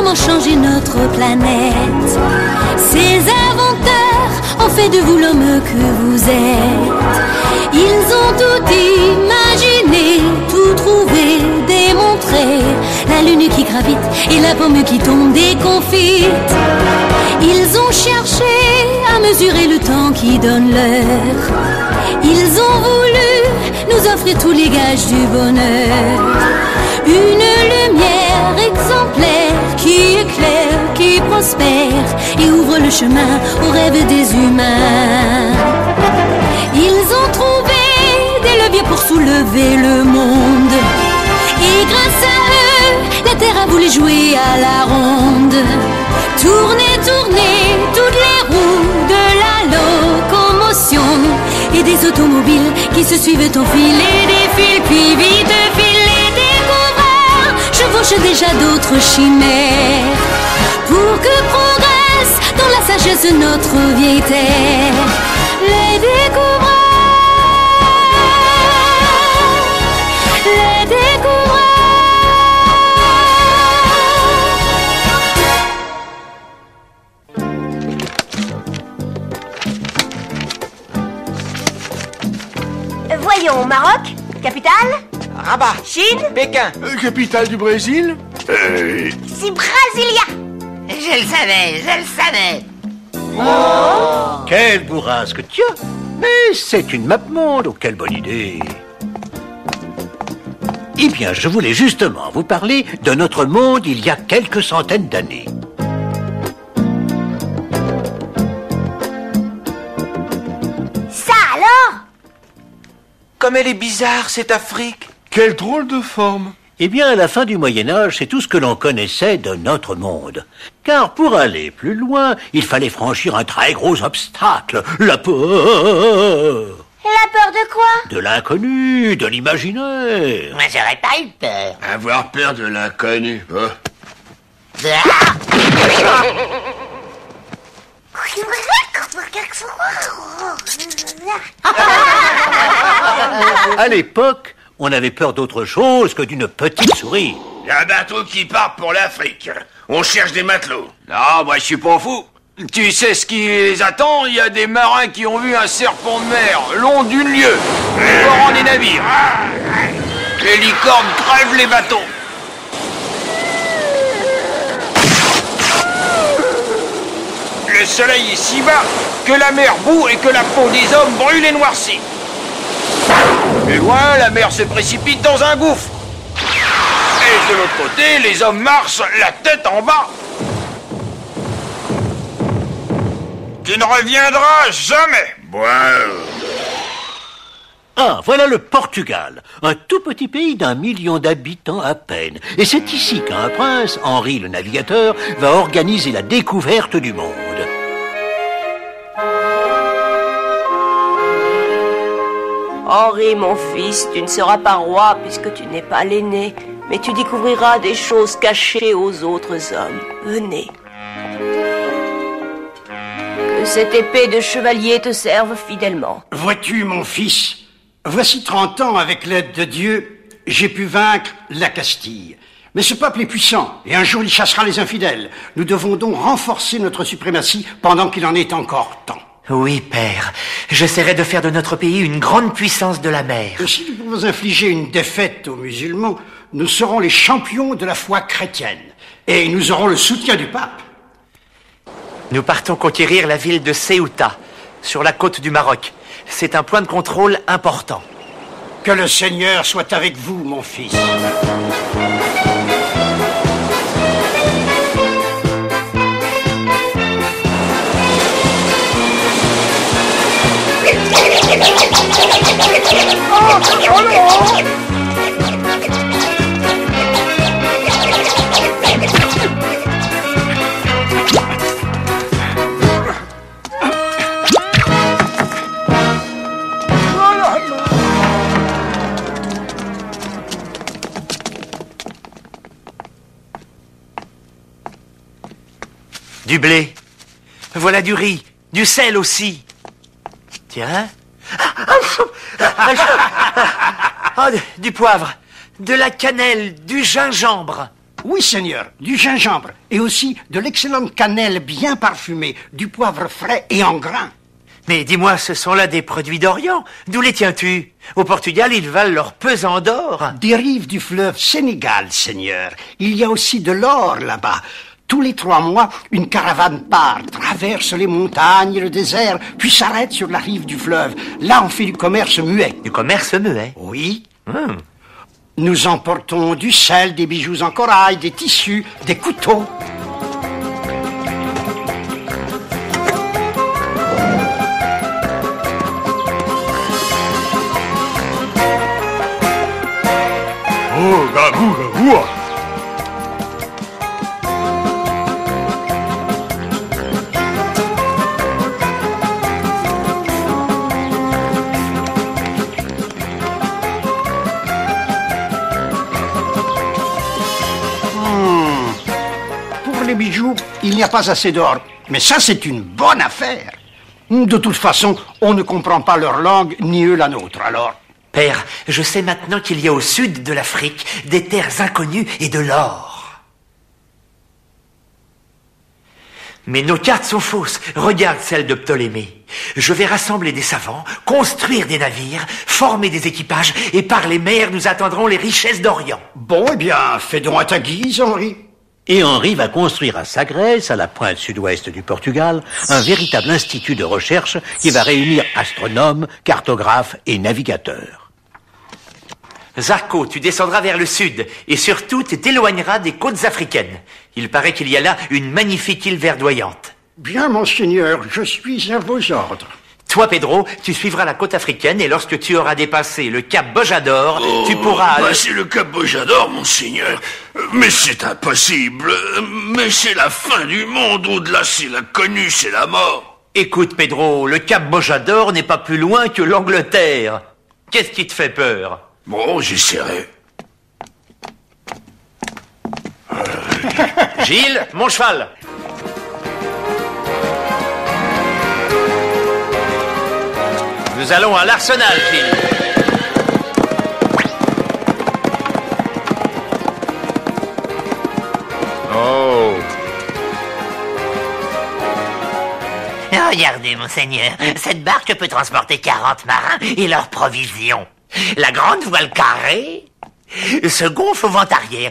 comment changer notre planète. Ces inventeurs ont fait de vous l'homme que vous êtes. Ils ont tout imaginé, tout trouvé, démontré. La lune qui gravite et la pomme qui tombe déconfite. Ils ont cherché à mesurer le temps qui donne l'heure. Ils ont voulu nous offrir tous les gages du bonheur. Une lumière exemplaire qui éclaire, qui prospère et ouvre le chemin aux rêves des humains. Ils ont trouvé des leviers pour soulever le monde. Et grâce à eux, la terre a voulu jouer à la ronde. Tourner, tourner, toutes les roues de la locomotion. Et des automobiles qui se suivent au fil et défilent, puis vite filent les découvreurs. Chevauchent déjà d'autres chimères. Pour que progresse dans la sagesse notre vieille terre. Les découvreurs. Les découvreurs. Voyons, Maroc, capitale, Rabat, Chine, Pékin, Capitale du Brésil? c'est Brasilia. Je le savais. Quelle bourrasque, tiens. Mais c'est une map monde, oh, quelle bonne idée. Eh bien, je voulais justement vous parler de notre monde il y a quelques centaines d'années. Ça alors? comme elle est bizarre cette Afrique. Quelle drôle de forme. Eh bien, à la fin du Moyen-Âge, c'est tout ce que l'on connaissait de notre monde. Car pour aller plus loin, il fallait franchir un très gros obstacle, la peur. La peur de quoi? De l'inconnu, de l'imaginaire. Moi, j'aurais pas eu peur. Avoir peur de l'inconnu. Oh. À l'époque, on avait peur d'autre chose que d'une petite souris. Il y a un bateau qui part pour l'Afrique. On cherche des matelots. Non, moi je suis pas fou. Tu sais ce qui les attend? Il y a des marins qui ont vu un serpent de mer long d'une lieue. Mort des navires. Les licornes crèvent les bateaux. Le soleil est si bas que la mer bout et que la peau des hommes brûle et noircit. Plus loin, la mer se précipite dans un gouffre. Et de l'autre côté, les hommes marchent la tête en bas. Tu ne reviendras jamais. Ah, voilà le Portugal, un tout petit pays d'1 million d'habitants à peine. Et c'est ici qu'un prince, Henri le Navigateur, va organiser la découverte du monde. Henri, mon fils, tu ne seras pas roi puisque tu n'es pas l'aîné, mais tu découvriras des choses cachées aux autres hommes. Venez. Que cette épée de chevalier te serve fidèlement. Vois-tu, mon fils, voici 30 ans, avec l'aide de Dieu, j'ai pu vaincre la Castille. Mais ce peuple est puissant, et un jour il chassera les infidèles. Nous devons donc renforcer notre suprématie pendant qu'il en est encore temps. Oui, père. J'essaierai de faire de notre pays une grande puissance de la mer. Et si nous pouvons infliger une défaite aux musulmans, nous serons les champions de la foi chrétienne. Et nous aurons le soutien du pape. Nous partons conquérir la ville de Ceuta, sur la côte du Maroc. C'est un point de contrôle important. Que le Seigneur soit avec vous, mon fils. Du blé. Voilà du riz. Du sel aussi. Tiens. Oh, du poivre. De la cannelle. Du gingembre. Oui, seigneur, du gingembre et aussi de l'excellente cannelle bien parfumée, du poivre frais et en grains. Mais dis-moi, ce sont là des produits d'Orient. D'où les tiens-tu? Au Portugal, ils valent leur pesant d'or. Des rives du fleuve Sénégal, seigneur. Il y a aussi de l'or là-bas. Tous les 3 mois, une caravane part, traverse les montagnes, le désert, puis s'arrête sur la rive du fleuve. Là, on fait du commerce muet. Du commerce muet? Oui. Nous emportons du sel, des bijoux en corail, des tissus, des couteaux. Pour les bijoux, il n'y a pas assez d'or. Mais ça, c'est une bonne affaire. De toute façon, on ne comprend pas leur langue, ni eux la nôtre, alors... Père, je sais maintenant qu'il y a au sud de l'Afrique des terres inconnues et de l'or. Mais nos cartes sont fausses. Regarde celle de Ptolémée. Je vais rassembler des savants, construire des navires, former des équipages, et par les mers, nous attendrons les richesses d'Orient. Bon, eh bien, fais donc à ta guise, Henri. Et Henri va construire à Sagres, à la pointe sud-ouest du Portugal, un véritable institut de recherche qui va réunir astronomes, cartographes et navigateurs. Zarco, tu descendras vers le sud, et surtout tu t'éloigneras des côtes africaines. Il paraît qu'il y a là une magnifique île verdoyante. Bien, monseigneur, je suis à vos ordres. Toi, Pedro, tu suivras la côte africaine, et lorsque tu auras dépassé le cap Bojador, tu pourras... C'est le cap Bojador, monseigneur. Mais c'est impossible. Mais c'est la fin du monde. Au-delà, c'est l'inconnu, c'est la mort. Écoute, Pedro, le cap Bojador n'est pas plus loin que l'Angleterre. Qu'est-ce qui te fait peur? Bon, j'essaierai. Gilles, mon cheval. Nous allons à l'arsenal, Gilles. Oh. Regardez, monseigneur, cette barque peut transporter 40 marins et leurs provisions. La grande voile carrée se gonfle au vent arrière.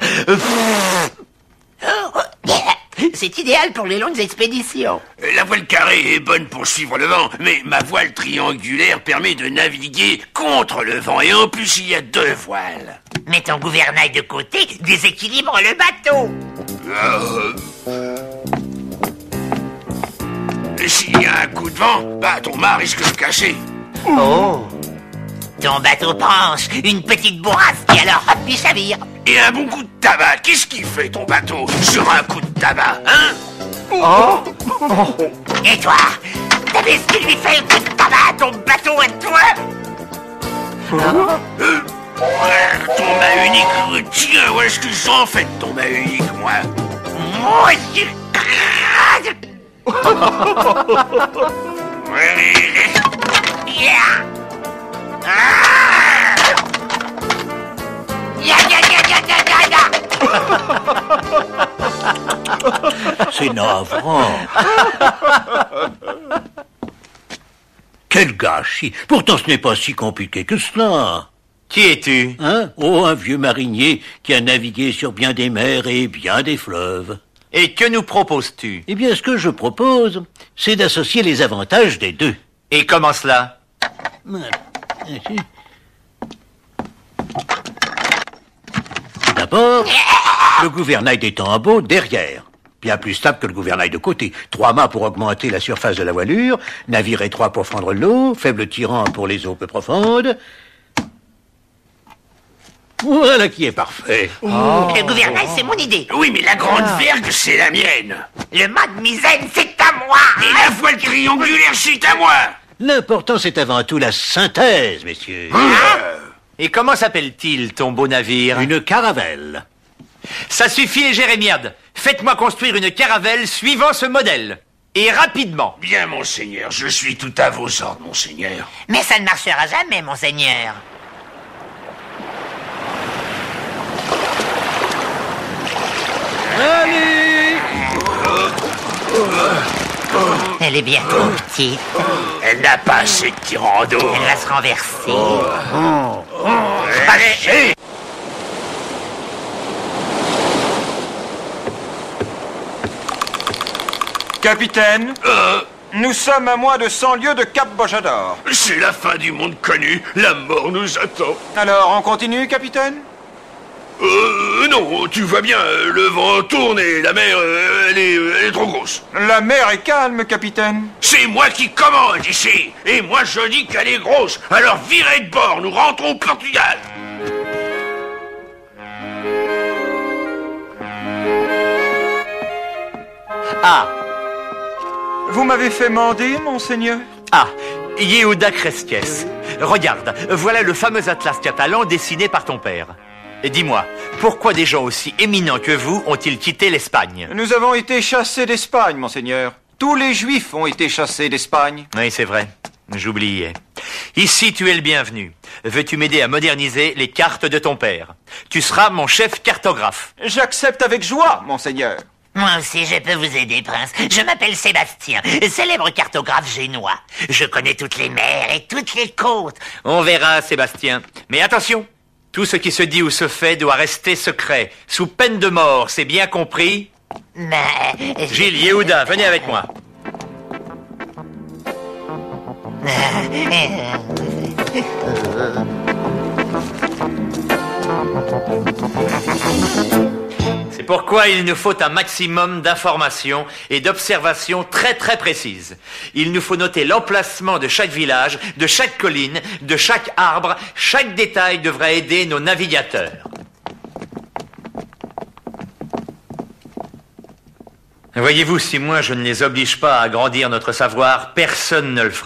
C'est idéal pour les longues expéditions. La voile carrée est bonne pour suivre le vent, mais ma voile triangulaire permet de naviguer contre le vent, et en plus il y a 2 voiles. Mets ton gouvernail de côté, déséquilibre le bateau. S'il y a un coup de vent, ton mât risque de casser. Oh. Ton bateau penche, une petite bourrasque, et alors hop, il chavire. Et un bon coup de tabac, qu'est-ce qu'il fait ton bateau sur un coup de tabac, hein? Oh. Et toi, t'as vu ce qu'il lui fait le coup de tabac à ton bateau et toi? Ton mât unique, tiens, où est-ce que j'en fais de ton mât unique, moi? C'est navrant. Quel gâchis. Pourtant, ce n'est pas si compliqué que cela. Qui es-tu? Hein? Oh, un vieux marinier qui a navigué sur bien des mers et bien des fleuves. Et que nous proposes-tu? Eh bien, ce que je propose, c'est d'associer les avantages des deux. Et comment cela? D'abord, le gouvernail des tambours derrière. Bien plus stable que le gouvernail de côté. 3 mâts pour augmenter la surface de la voilure, navire étroit pour fendre l'eau, faible tirant pour les eaux peu profondes. Voilà qui est parfait. Le gouvernail, c'est mon idée. Oui, mais la grande vergue, c'est la mienne. Le mât de misaine, c'est à moi. Et la voile triangulaire, c'est à moi. L'important, c'est avant tout la synthèse, messieurs. Et comment s'appelle-t-il, ton beau navire? Une caravelle. Ça suffit, Jérémiade. Faites-moi construire une caravelle suivant ce modèle. Et rapidement. Bien, monseigneur, je suis tout à vos ordres, monseigneur. Mais ça ne marchera jamais, monseigneur. Allez! Elle est bien trop petite. Elle n'a pas assez de tirando. Elle va se renverser. Allez, Capitaine, nous sommes à moins de 100 lieues de Cap Bojador. c'est la fin du monde connu. La mort nous attend. Alors, on continue, capitaine? Non, tu vois bien, le vent tourne et la mer, elle est trop grosse. La mer est calme, capitaine. C'est moi qui commande ici. Et moi je dis qu'elle est grosse. Alors virez de bord, nous rentrons au Portugal. Ah, Vous m'avez fait mander, monseigneur? ah, Yehuda Cresques. Regarde, voilà le fameux atlas catalan dessiné par ton père. Et dis-moi, pourquoi des gens aussi éminents que vous ont-ils quitté l'Espagne? Nous avons été chassés d'Espagne, monseigneur. Tous les Juifs ont été chassés d'Espagne. Oui, c'est vrai. J'oubliais. Ici, tu es le bienvenu. Veux-tu m'aider à moderniser les cartes de ton père? Tu seras mon chef cartographe. J'accepte avec joie, monseigneur. Moi aussi, je peux vous aider, prince. Je m'appelle Sébastien, célèbre cartographe génois. Je connais toutes les mers et toutes les côtes. On verra, Sébastien. Mais attention, tout ce qui se dit ou se fait doit rester secret, sous peine de mort, c'est bien compris? Mais... Gilles, Yehuda, venez avec moi. C'est pourquoi il nous faut un maximum d'informations et d'observations très très précises. Il nous faut noter l'emplacement de chaque village, de chaque colline, de chaque arbre. Chaque détail devrait aider nos navigateurs. Voyez-vous, si moi je ne les oblige pas à agrandir notre savoir, personne ne le fera.